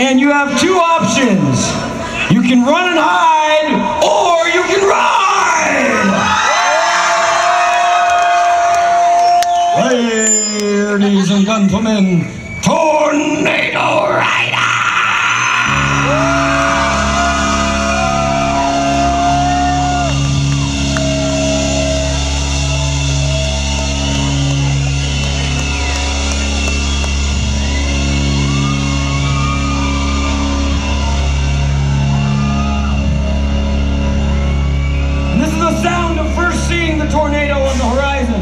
And you have two options. You can run and hide, or you can ride! Ladies and gentlemen, Tornado Rider! The sound of first seeing the tornado on the horizon.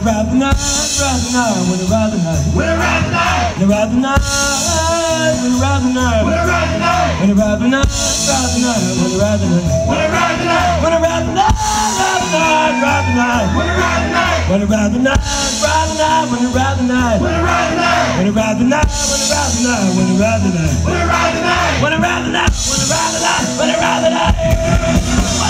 rather not, rather not, would I rather not, would I rather not, would I rather not, would I rather not, would I rather not, would I rather not, rather not, would I rather not, would I rather not, would I rather not, rather not, rather not, would I rather not, would I rather not, rather not, would I rather not, would I rather not, would I rather not, would I rather not, would I rather not, would I rather not, would I rather not, would I rather not, would I rather not.